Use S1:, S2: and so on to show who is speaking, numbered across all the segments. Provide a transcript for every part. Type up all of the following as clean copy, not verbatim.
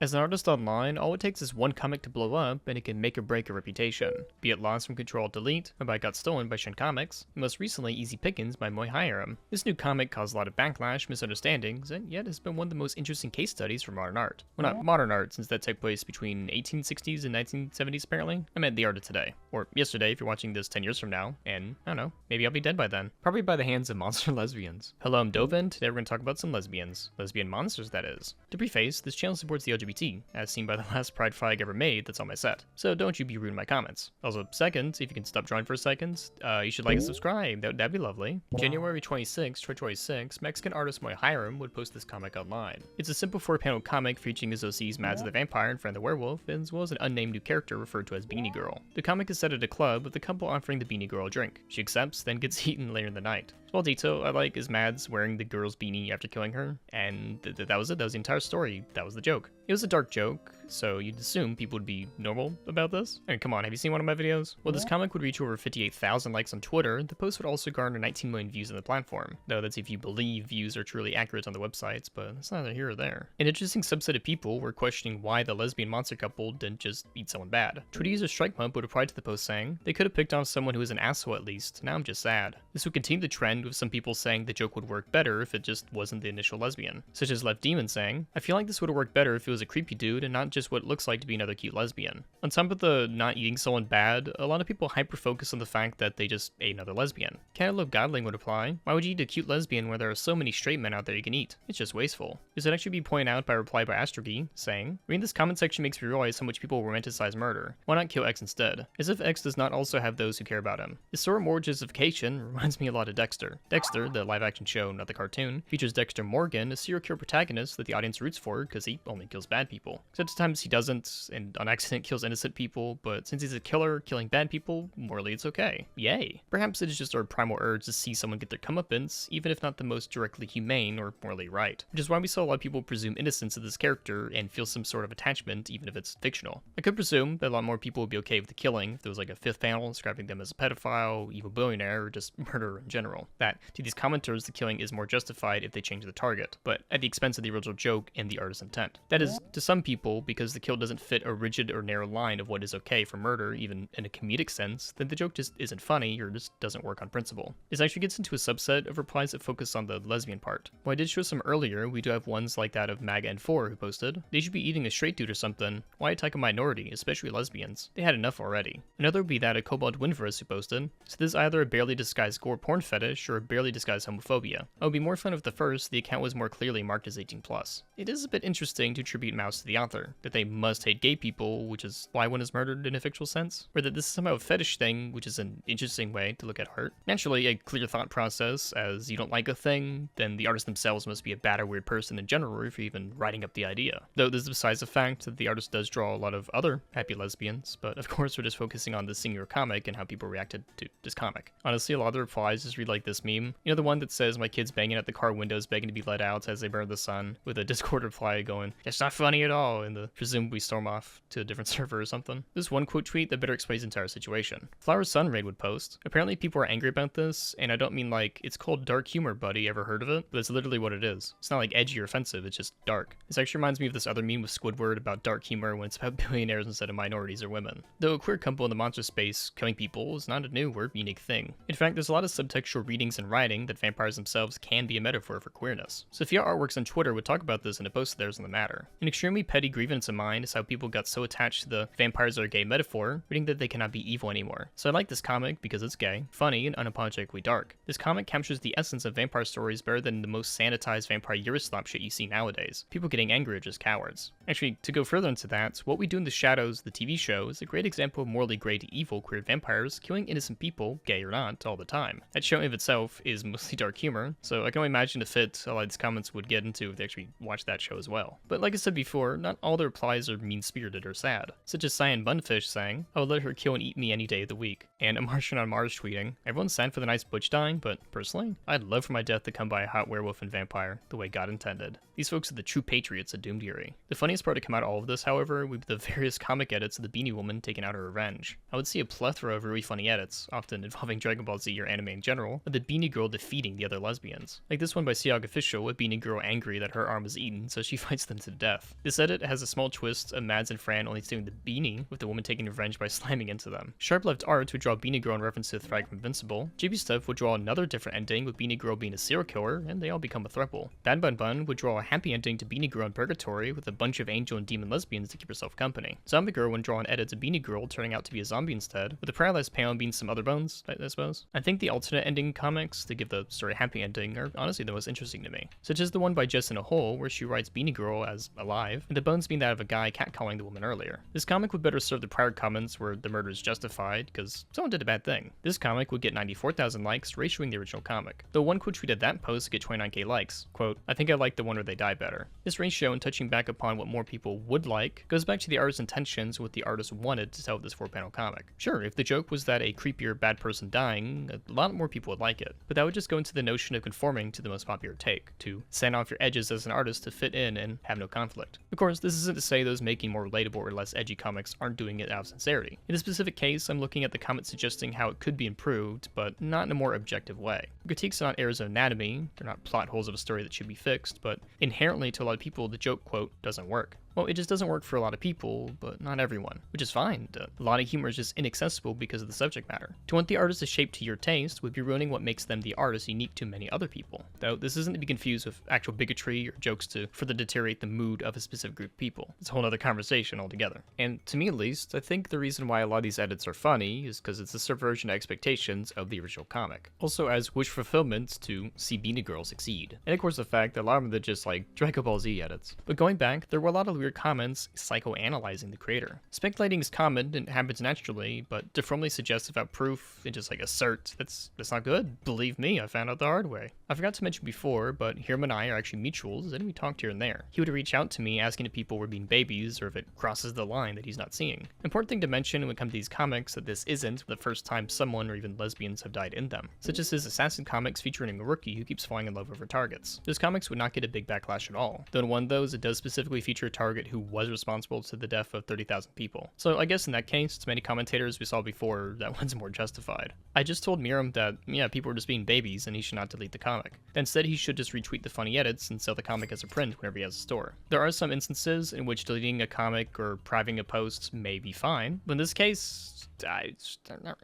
S1: As an artist online, all it takes is one comic to blow up, and it can make or break a reputation. Be it Lost from Control Delete, or by Got Stolen by Shin Comics, and most recently Easy Pickings by Muyhiram. This new comic caused a lot of backlash, misunderstandings, and yet has been one of the most interesting case studies for modern art. Well, not modern art, since that took place between 1860s and 1970s apparently. I meant the art of today. Or yesterday if you're watching this 10 years from now, and I don't know, maybe I'll be dead by then. Probably by the hands of monster lesbians. Hello, I'm Dovin. Today we're going to talk about some lesbians. Lesbian monsters, that is. To preface, this channel supports the LGBT, as seen by the last pride flag ever made that's on my set. So don't you be rude in my comments. Also, second, if you can stop drawing for a second, you should like and subscribe. That'd be lovely. January 26, 2026, Mexican artist Muyhiram would post this comic online. It's a simple 4-panel comic featuring his OCs Mads the Vampire and Friend the Werewolf, as well as an unnamed new character referred to as Beanie Girl. The comic is set at a club with the couple offering the Beanie Girl a drink. She accepts, then gets eaten later in the night. Small detail I like is Mads wearing the girl's beanie after killing her, and that was it. That was the entire story. That was the joke. It was a dark joke, so you'd assume people would be normal about this. I mean, come on, have you seen one of my videos? Well, this comic would reach over 58,000 likes on Twitter. The post would also garner 19 million views on the platform, though that's if you believe views are truly accurate on the websites, but it's neither here or there. An interesting subset of people were questioning why the lesbian monster couple didn't just eat someone bad. Twitter user StrikePump would reply to the post saying, "They could have picked on someone who was an asshole at least, now I'm just sad." This would continue the trend with some people saying the joke would work better if it just wasn't the initial lesbian, such as Left Demon saying, "I feel like this would have worked better if it was a creepy dude and not just what looks like to be another cute lesbian." On top of the not eating someone bad, a lot of people hyper-focus on the fact that they just ate another lesbian. Cantaloupe Godling would reply, "Why would you eat a cute lesbian where there are so many straight men out there you can eat? It's just wasteful." This would actually be pointed out by a reply by Astrogy, saying, "Reading this comment section makes me realize how much people romanticize murder. Why not kill X instead? As if X does not also have those who care about him." This sort of more justification reminds me a lot of Dexter. Dexter, the live-action show, not the cartoon, features Dexter Morgan, a serial killer protagonist that the audience roots for because he only kills bad people. Except at times he doesn't, and on accident kills innocent people, but since he's a killer, killing bad people, morally it's okay. Yay. Perhaps it is just our primal urge to see someone get their comeuppance, even if not the most directly humane or morally right. Which is why we saw a lot of people presume innocence of this character and feel some sort of attachment, even if it's fictional. I could presume that a lot more people would be okay with the killing if there was like a 5th panel describing them as a pedophile, evil billionaire, or just murderer in general. That, to these commenters, the killing is more justified if they change the target, but at the expense of the original joke and the artist's intent. That is, to some people, because the kill doesn't fit a rigid or narrow line of what is okay for murder, even in a comedic sense, then the joke just isn't funny or just doesn't work on principle. This actually gets into a subset of replies that focus on the lesbian part. While I did show some earlier, we do have ones like that of Maga and 4 who posted, "They should be eating a straight dude or something. Why attack a minority, especially lesbians? They had enough already." Another would be that of Cobalt Winverse who posted, "So this is either a barely disguised gore porn fetish or a barely disguised homophobia. I would be more fun if the first, the account was more clearly marked as 18+. It is a bit interesting to attribute Mouse to the author, that they must hate gay people, which is why one is murdered in a fictional sense, or that this is somehow a fetish thing, which is an interesting way to look at art. Naturally, a clear thought process, as you don't like a thing, then the artist themselves must be a bad or weird person in general for even writing up the idea. Though this is besides the fact that the artist does draw a lot of other happy lesbians, but of course we're just focusing on this singular comic and how people reacted to this comic. Honestly, a lot of the replies just read like this meme. You know, the one that says, "My kid's banging at the car windows begging to be let out as they burn the sun," with a Discord reply going, "That's not funny at all," and the presumably storm off to a different server or something. This one quote tweet that better explains the entire situation. Flower Sun Raid would post, "Apparently people are angry about this, and I don't mean like, it's called dark humor, buddy, ever heard of it? But it's literally what it is. It's not like edgy or offensive, it's just dark." This actually reminds me of this other meme with Squidward about dark humor when it's about billionaires instead of minorities or women. Though a queer couple in the monster space killing people is not a new or unique thing. In fact, there's a lot of subtextual readings and writing that vampires themselves can be a metaphor for queerness. Sophia Artworks on Twitter would talk about this in a post of theirs on the matter. An extremely petty grievance of mine is how people got so attached to the vampires are gay metaphor, reading that they cannot be evil anymore. So I like this comic because it's gay, funny, and unapologetically dark. This comic captures the essence of vampire stories better than the most sanitized vampire Euroslop shit you see nowadays. People getting angry are just cowards. Actually, to go further into that, What We Do in the Shadows, the TV show, is a great example of morally gray to evil queer vampires killing innocent people, gay or not, all the time. That show in of itself is mostly dark humor, so I can only imagine the fit a lot of these comments would get into if they actually watched that show as well. But like I said before, not all the replies are mean-spirited or sad, such as Cyan Bunfish saying, "I would let her kill and eat me any day of the week," and a Martian on Mars tweeting, "Everyone's sad for the nice butch dying, but personally, I'd love for my death to come by a hot werewolf and vampire, the way God intended." These folks are the true patriots of Doomed Eerie. The funniest part to come out of all of this, however, would be the various comic edits of the Beanie Woman taking out her revenge. I would see a plethora of really funny edits, often involving Dragon Ball Z or anime in general, of the Beanie Girl defeating the other lesbians. Like this one by Siag Official, with Beanie Girl angry that her arm was eaten, so she fights them to death. This edit has a small small twists of Mads and Fran only stealing the beanie, with the woman taking revenge by slamming into them. Sharp Left Art would draw Beanie Girl in reference to the Thread from Invincible. JB Stuff would draw another different ending, with Beanie Girl being a serial killer, and they all become a throuple. Bad Bun Bun would draw a happy ending to Beanie Girl in Purgatory, with a bunch of angel and demon lesbians to keep herself company. Zombie Girl would draw an edit to Beanie Girl turning out to be a zombie instead, with the paralyzed panel being some other bones, I suppose. I think the alternate ending comics to give the story a happy ending are honestly the most interesting to me, such as the one by Jess in a Hole, where she writes Beanie Girl as alive, and the bones being that of a guy catcalling the woman earlier. This comic would better serve the prior comments where the murder is justified, because someone did a bad thing. This comic would get 94,000 likes, ratioing the original comic. Though one quote tweeted that post to get 29k likes. Quote, "I think I like the one where they die better." This ratio, and touching back upon what more people would like, goes back to the artist's intentions with what the artist wanted to tell this 4-panel comic. Sure, if the joke was that a creepier bad person dying, a lot more people would like it, but that would just go into the notion of conforming to the most popular take, to sand off your edges as an artist to fit in and have no conflict. Of course, this isn't to say those making more relatable or less edgy comics aren't doing it out of sincerity. In this specific case, I'm looking at the comment suggesting how it could be improved, but not in a more objective way. The critiques are not errors of anatomy, they're not plot holes of a story that should be fixed, but inherently to a lot of people the joke, quote, doesn't work. Well, it just doesn't work for a lot of people, but not everyone, which is fine. A lot of humor is just inaccessible because of the subject matter. To want the artist to shape to your taste would be ruining what makes them the artist unique to many other people. Though this isn't to be confused with actual bigotry or jokes to further deteriorate the mood of a specific group of people. It's a whole other conversation altogether. And to me at least, I think the reason why a lot of these edits are funny is because it's a subversion of expectations of the original comic. Also as wish fulfillment to see Beanie Girl succeed. And of course the fact that a lot of them are just like Dragon Ball Z edits. But going back, there were a lot of weird comments psychoanalyzing the creator. Speculating is common and happens naturally, but to firmly suggest without proof and just like assert, that's not good. Believe me, I found out the hard way. I forgot to mention before, but Hiram and I are actually mutuals, and we talked here and there. He would reach out to me asking if people were being babies or if it crosses the line that he's not seeing. Important thing to mention when it comes to these comics that this isn't the first time someone or even lesbians have died in them, such as his Assassin comics featuring a rookie who keeps falling in love with her targets. Those comics would not get a big backlash at all, though in one of those it does specifically feature a target who was responsible to the death of 30,000 people. So I guess in that case, to many commentators we saw before, that one's more justified. I just told Muyhiram that, yeah, people were just being babies and he should not delete the comic. Instead, he should just retweet the funny edits and sell the comic as a print whenever he has a store. There are some instances in which deleting a comic or privating a post may be fine, but in this case, I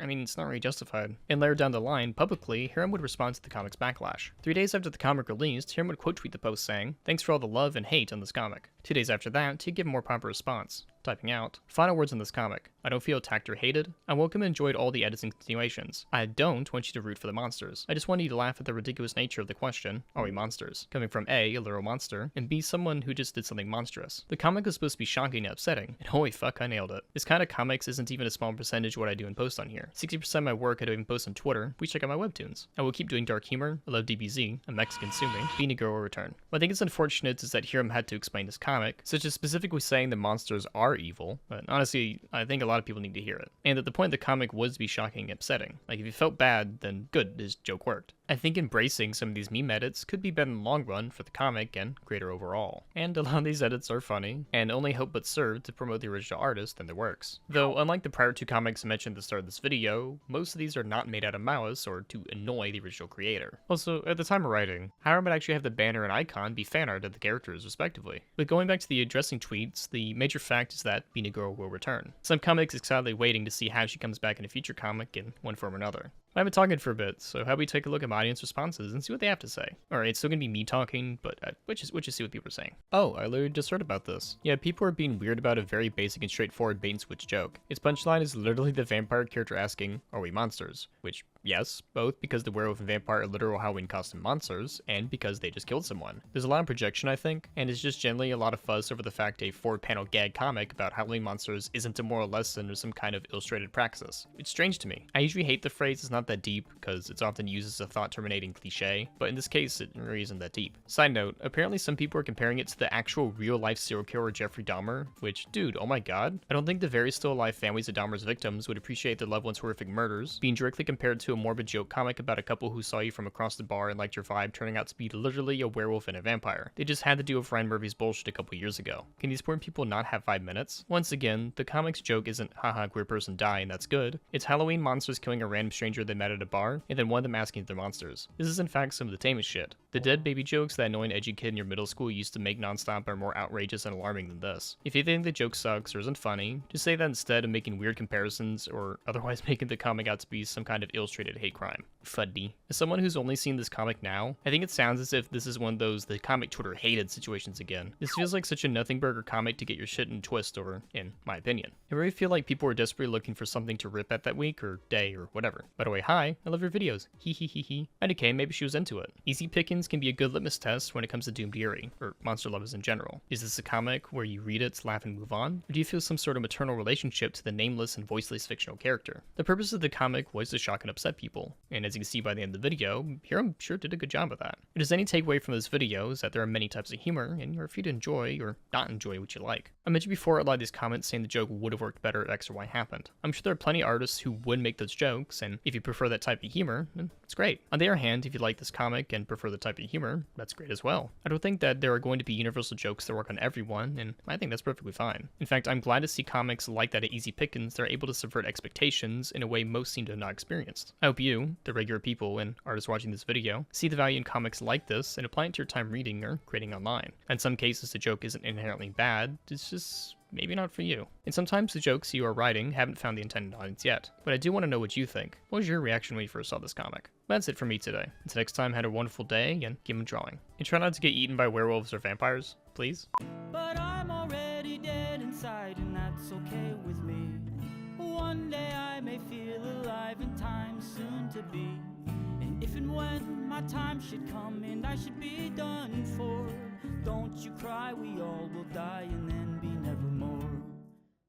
S1: mean, it's not really justified. And later down the line, publicly, Hiram would respond to the comic's backlash. 3 days after the comic released, Hiram would quote tweet the post saying, "Thanks for all the love and hate on this comic." 2 days after that, he'd give a more proper response, typing out, "Final words on this comic. I don't feel attacked or hated. I welcome and enjoyed all the edits and continuations. I don't want you to root for the monsters. I just want you to laugh at the ridiculous nature of the question, are we monsters? Coming from A, a literal monster, and B, someone who just did something monstrous. The comic was supposed to be shocking and upsetting, and holy fuck, I nailed it. This kind of comics isn't even a small percentage of what I do and post on here. 60% of my work I don't even post on Twitter. Please check out my webtoons. I will keep doing dark humor. I love DBZ. I'm Mexican Sumi. Beanie Girl will return." What I think is unfortunate is that Hiram had to explain this comic, such as specifically saying that monsters are evil, but honestly, I think a lot of people need to hear it. And that the point of the comic was to be shocking and upsetting. Like, if you felt bad, then good, this joke worked. I think embracing some of these meme edits could be better in the long run for the comic and creator overall. And a lot of these edits are funny, and only help but serve to promote the original artist and their works. Though, unlike the prior 2 comics I mentioned at the start of this video, most of these are not made out of malice or to annoy the original creator. Also, at the time of writing, Hiram would actually have the banner and icon be fan art of the characters respectively. But going back to the addressing tweets, the major fact is that Beanie Girl will return. Some comics excitedly waiting to see how she comes back in a future comic in one form or another. I've been talking for a bit, so how about we take a look at my audience responses and see what they have to say. Alright, it's still gonna be me talking, but we'll just see what people are saying. Oh, I literally just heard about this. Yeah, people are being weird about a very basic and straightforward bait and switch joke. Its punchline is literally the vampire character asking, "Are we monsters?" Which, yes, both because the werewolf and vampire are literal Halloween costume monsters, and because they just killed someone. There's a lot of projection, I think, and it's just generally a lot of fuss over the fact a 4-panel gag comic about Halloween monsters isn't a moral lesson or some kind of illustrated praxis. It's strange to me. I usually hate the phrase "it's not that deep" because it's often used as a thought-terminating cliche, but in this case, it really isn't that deep. Side note, apparently some people are comparing it to the actual real-life serial killer Jeffrey Dahmer, which, dude, oh my god. I don't think the very still-alive families of Dahmer's victims would appreciate their loved ones' horrific murders being directly compared to a morbid joke comic about a couple who saw you from across the bar and liked your vibe turning out to be literally a werewolf and a vampire. They just had to deal with Ryan Murphy's bullshit a couple years ago. Can these poor people not have 5 minutes? Once again, the comic's joke isn't haha queer person die and that's good. It's Halloween monsters killing a random stranger they met at a bar, and then one of them asking if they're monsters. This is in fact some of the tamest shit. The dead baby jokes that annoying edgy kid in your middle school used to make nonstop are more outrageous and alarming than this. If you think the joke sucks or isn't funny, just say that instead of making weird comparisons or otherwise making the comic out to be some kind of illustrated hate crime. Fuddy. As someone who's only seen this comic now, I think it sounds as if this is one of those the comic Twitter hated situations again. This feels like such a nothing burger comic to get your shit in a twist over, in my opinion. I really feel like people were desperately looking for something to rip at that week or day or whatever. By the way, hi, I love your videos. Hee hee hee hee. And okay, maybe she was into it. Easy pickings can be a good litmus test when it comes to Doomed Eerie, or monster lovers in general. Is this a comic where you read it, laugh, and move on? Or do you feel some sort of maternal relationship to the nameless and voiceless fictional character? The purpose of the comic was to shock and upset people, and as you can see by the end of the video, Muyhiram sure did a good job of that. If there's any takeaway from this video is that there are many types of humor, and you're free to enjoy or not enjoy what you like. I mentioned before a lot of these comments saying the joke would have worked better if X or Y happened. I'm sure there are plenty of artists who would make those jokes, and if you prefer that type of humor, then it's great. On the other hand, if you like this comic and prefer the type of humor, that's great as well. I don't think that there are going to be universal jokes that work on everyone, and I think that's perfectly fine. In fact, I'm glad to see comics like that at Easy Pickins that are able to subvert expectations in a way most seem to have not experienced. I hope you, the regular people and artists watching this video, see the value in comics like this and apply it to your time reading or creating online. In some cases, the joke isn't inherently bad, it's just maybe not for you. And sometimes the jokes you are writing haven't found the intended audience yet, but I do want to know what you think. What was your reaction when you first saw this comic? That's it for me today. Until next time, have a wonderful day and keep on drawing. And try not to get eaten by werewolves or vampires, please.
S2: But I'm already dead inside, and that's okay with me. One day I may feel alive and time soon to be. And if and when my time should come and I should be done for, don't you cry, we all will die and then be nevermore.